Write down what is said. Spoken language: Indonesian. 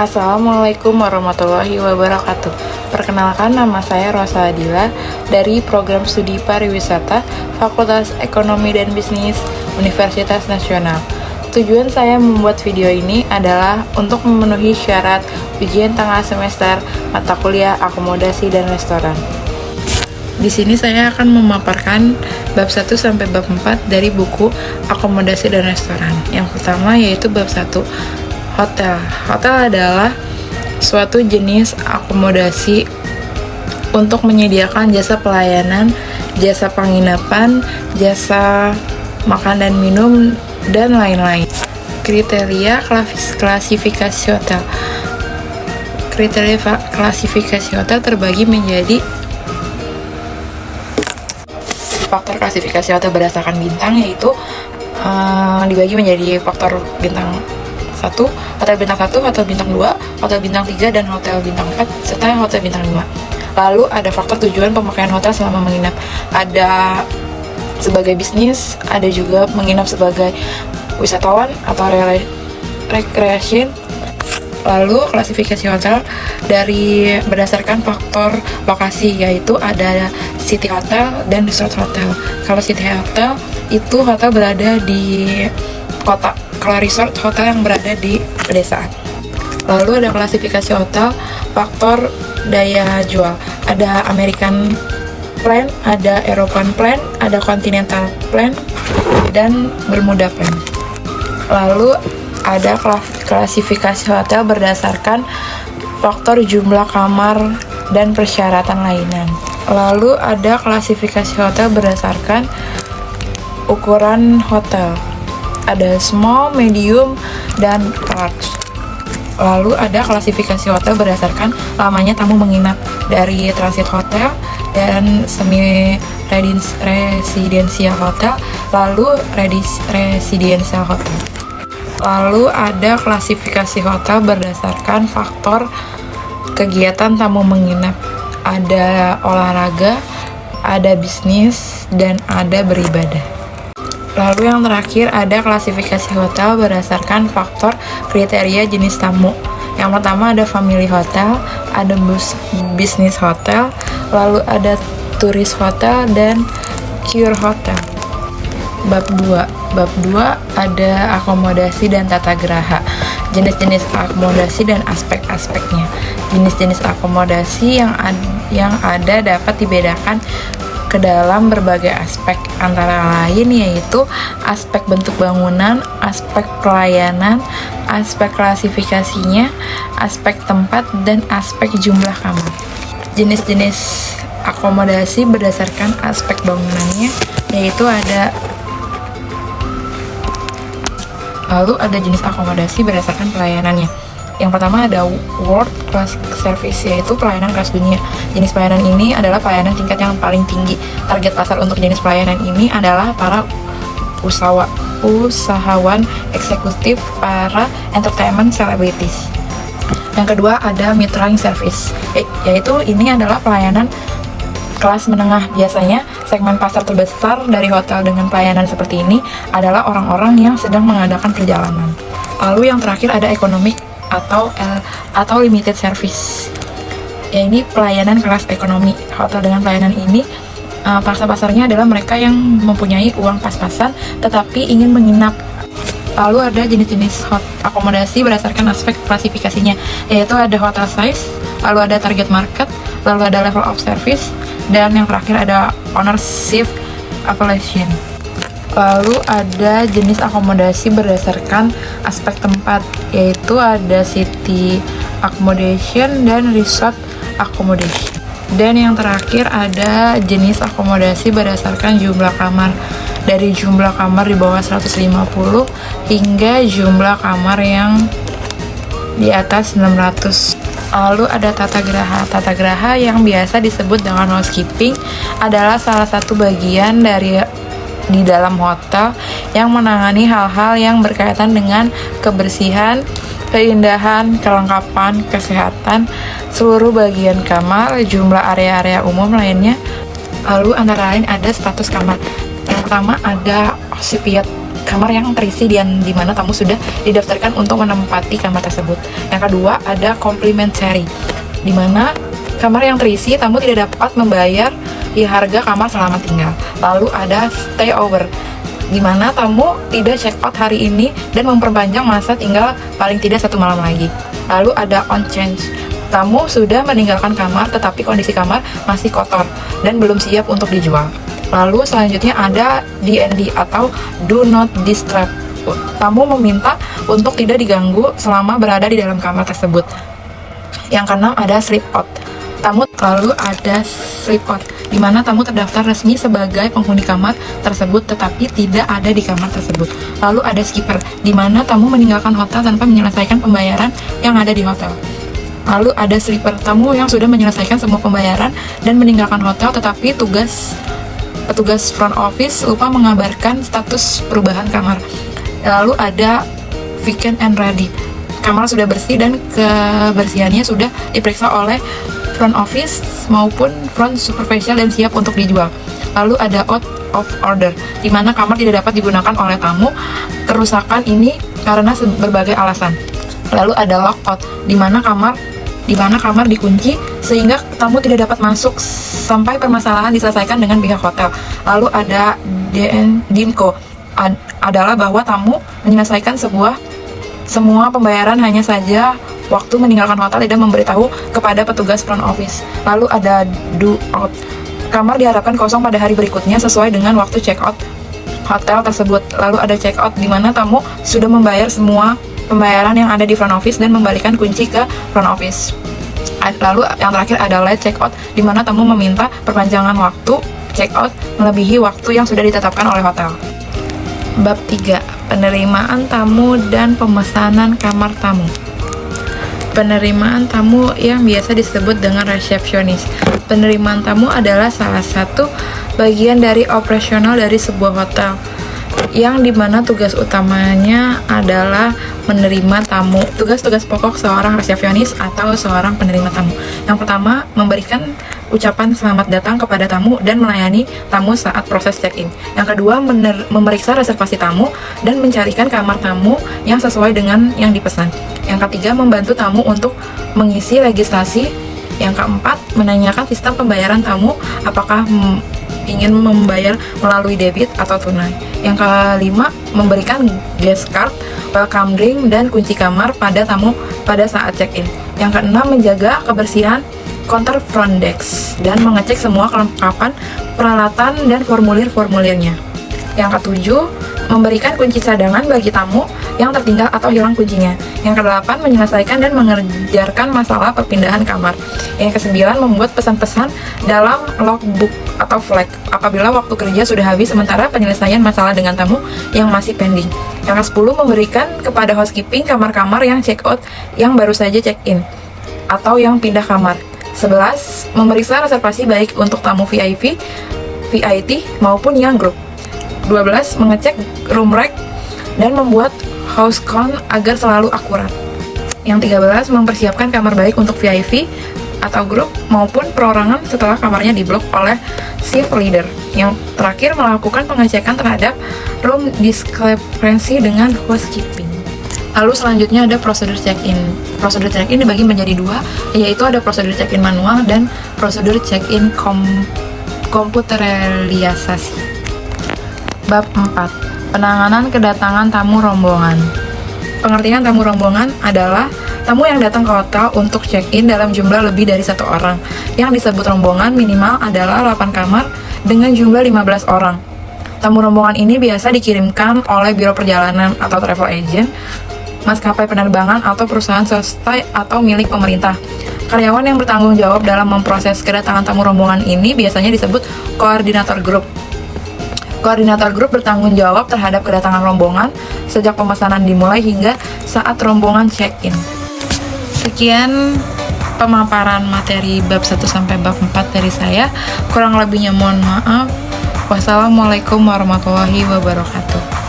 Assalamualaikum warahmatullahi wabarakatuh. Perkenalkan, nama saya Rosa Adila dari Program Studi Pariwisata Fakultas Ekonomi dan Bisnis Universitas Nasional. Tujuan saya membuat video ini adalah untuk memenuhi syarat ujian tengah semester mata kuliah akomodasi dan restoran. Di sini saya akan memaparkan bab 1 sampai bab 4 dari buku Akomodasi dan Restoran. Yang pertama yaitu bab 1, hotel. Hotel adalah suatu jenis akomodasi untuk menyediakan jasa pelayanan, jasa penginapan, jasa makan dan minum, dan lain-lain. Kriteria klasifikasi hotel. Kriteria klasifikasi hotel terbagi menjadi faktor klasifikasi hotel berdasarkan bintang, yaitu dibagi menjadi faktor bintang 1, hotel bintang 1, hotel bintang 2, hotel bintang 3, dan hotel bintang 4, serta hotel bintang 5. Lalu ada faktor tujuan pemakaian hotel selama menginap. Ada sebagai bisnis, ada juga menginap sebagai wisatawan atau recreation. Lalu klasifikasi hotel dari berdasarkan faktor lokasi, yaitu ada city hotel dan resort hotel. Kalau city hotel itu hotel berada di kota, kalau resort hotel yang berada di pedesaan. Lalu ada klasifikasi hotel faktor daya jual. Ada American plan, ada European plan, ada Continental plan, dan Bermuda plan. Lalu ada klasifikasi hotel berdasarkan faktor jumlah kamar dan persyaratan lainnya. Lalu ada klasifikasi hotel berdasarkan ukuran hotel. Ada small, medium, dan large. Lalu ada klasifikasi hotel berdasarkan lamanya tamu menginap, dari transit hotel dan semi residensial hotel, lalu residensial hotel. Lalu ada klasifikasi hotel berdasarkan faktor kegiatan tamu menginap. Ada olahraga, ada bisnis, dan ada beribadah. Lalu yang terakhir ada klasifikasi hotel berdasarkan faktor kriteria jenis tamu. Yang pertama ada family hotel, ada business hotel, lalu ada tourist hotel, dan cure hotel. Bab 2 ada akomodasi dan tata geraha. Jenis-jenis akomodasi dan aspek-aspeknya. Jenis-jenis akomodasi yang ada dapat dibedakan ke dalam berbagai aspek, antara lain yaitu aspek bentuk bangunan, aspek pelayanan, aspek klasifikasinya, aspek tempat, dan aspek jumlah kamar. Jenis-jenis akomodasi berdasarkan aspek bangunannya yaitu ada. Lalu ada jenis akomodasi berdasarkan pelayanannya. Yang pertama ada world class service, yaitu pelayanan kelas dunia. Jenis pelayanan ini adalah pelayanan tingkat yang paling tinggi. Target pasar untuk jenis pelayanan ini adalah para usahawan eksekutif, para entertainment celebrities. Yang kedua ada mid-range service, yaitu ini adalah pelayanan kelas menengah. Biasanya segmen pasar terbesar dari hotel dengan pelayanan seperti ini adalah orang-orang yang sedang mengadakan perjalanan. Lalu yang terakhir ada economic atau limited service. Ya, ini pelayanan kelas ekonomi. Hotel dengan pelayanan ini pasarnya adalah mereka yang mempunyai uang pas-pasan tetapi ingin menginap. Lalu ada jenis-jenis akomodasi berdasarkan aspek klasifikasinya, yaitu ada hotel size, lalu ada target market, lalu ada level of service, dan yang terakhir ada ownership affiliation. Lalu ada jenis akomodasi berdasarkan aspek tempat, yaitu ada city accommodation dan resort accommodation. Dan yang terakhir ada jenis akomodasi berdasarkan jumlah kamar, dari jumlah kamar di bawah 150 hingga jumlah kamar yang di atas 600. Lalu ada tata geraha. Tata geraha yang biasa disebut dengan housekeeping adalah salah satu bagian di dalam hotel yang menangani hal-hal yang berkaitan dengan kebersihan, keindahan, kelengkapan, kesehatan, seluruh bagian kamar, jumlah area-area umum lainnya. Lalu antara lain ada status kamar. Yang pertama ada occupant kamar yang terisi dan di mana tamu sudah didaftarkan untuk menempati kamar tersebut. Yang kedua ada complimentary, di mana kamar yang terisi tamu tidak dapat membayar di harga kamar selama tinggal. Lalu ada stay over, di mana tamu tidak check out hari ini dan memperpanjang masa tinggal paling tidak 1 malam lagi. Lalu ada on change, tamu sudah meninggalkan kamar tetapi kondisi kamar masih kotor dan belum siap untuk dijual. Lalu selanjutnya ada D&D atau do not disturb. Tamu meminta untuk tidak diganggu selama berada di dalam kamar tersebut. Yang keenam ada sleep out. Lalu ada sleep out, di mana tamu terdaftar resmi sebagai penghuni kamar tersebut tetapi tidak ada di kamar tersebut. Lalu ada skipper, di mana tamu meninggalkan hotel tanpa menyelesaikan pembayaran yang ada di hotel. Lalu ada sleeper, tamu yang sudah menyelesaikan semua pembayaran dan meninggalkan hotel tetapi petugas front office lupa mengabarkan status perubahan kamar. Lalu ada vacant and ready, kamar sudah bersih dan kebersihannya sudah diperiksa oleh front office maupun front superficial dan siap untuk dijual. Lalu ada out of order, di mana kamar tidak dapat digunakan oleh tamu. Kerusakan ini karena berbagai alasan. Lalu ada lockout, di mana kamar dikunci sehingga tamu tidak dapat masuk sampai permasalahan diselesaikan dengan pihak hotel. Lalu ada DIMCO, adalah bahwa tamu menyelesaikan semua pembayaran hanya saja waktu meninggalkan hotel tidak memberitahu kepada petugas front office. Lalu ada do out, kamar diharapkan kosong pada hari berikutnya sesuai dengan waktu check out hotel tersebut. Lalu ada check out, di mana tamu sudah membayar semua pembayaran yang ada di front office dan membalikan kunci ke front office. Lalu yang terakhir ada late check out, di mana tamu meminta perpanjangan waktu check out melebihi waktu yang sudah ditetapkan oleh hotel. Bab 3, penerimaan tamu dan pemesanan kamar tamu. Penerimaan tamu yang biasa disebut dengan resepsionis. Penerimaan tamu adalah salah satu bagian dari operasional dari sebuah hotel, yang dimana tugas utamanya adalah menerima tamu. Tugas-tugas pokok seorang resepsionis atau seorang penerima tamu. Yang pertama, memberikan ucapan selamat datang kepada tamu dan melayani tamu saat proses check-in. Yang kedua, memeriksa reservasi tamu dan mencarikan kamar tamu yang sesuai dengan yang dipesan. Yang ketiga, membantu tamu untuk mengisi registrasi. Yang keempat, menanyakan sistem pembayaran tamu, apakah ingin membayar melalui debit atau tunai. Yang kelima, memberikan guest card, welcome drink, dan kunci kamar pada tamu pada saat check-in. Yang keenam, menjaga kebersihan counter front desk dan mengecek semua kelengkapan peralatan dan formulir-formulirnya. Yang ketujuh, memberikan kunci cadangan bagi tamu yang tertinggal atau hilang kuncinya. Yang kedelapan, menyelesaikan dan mengerjakan masalah perpindahan kamar. Yang kesembilan, membuat pesan-pesan dalam logbook atau flag apabila waktu kerja sudah habis sementara penyelesaian masalah dengan tamu yang masih pending. Yang ke-10, memberikan kepada housekeeping kamar-kamar yang check out yang baru saja check in atau yang pindah kamar. 11, memeriksa reservasi baik untuk tamu VIP, VIT maupun yang grup. 12, mengecek room rate dan membuat house count agar selalu akurat. Yang 13, mempersiapkan kamar baik untuk VIP atau grup maupun perorangan setelah kamarnya diblok oleh shift leader. Yang terakhir, melakukan pengecekan terhadap room discrepancy dengan housekeeping. Lalu selanjutnya ada prosedur check-in. Prosedur check-in dibagi menjadi dua, yaitu ada prosedur check-in manual dan prosedur check-in komputerisasi. Bab 4, penanganan kedatangan tamu rombongan. Pengertian tamu rombongan adalah tamu yang datang ke hotel untuk check-in dalam jumlah lebih dari 1 orang. Yang disebut rombongan minimal adalah 8 kamar dengan jumlah 15 orang. Tamu rombongan ini biasa dikirimkan oleh biro perjalanan atau travel agent, maskapai penerbangan atau perusahaan swasta atau milik pemerintah. Karyawan yang bertanggung jawab dalam memproses kedatangan tamu rombongan ini biasanya disebut koordinator grup. Koordinator grup bertanggung jawab terhadap kedatangan rombongan sejak pemesanan dimulai hingga saat rombongan check-in. Sekian pemaparan materi bab 1 sampai bab 4 dari saya. Kurang lebihnya mohon maaf. Wassalamualaikum warahmatullahi wabarakatuh.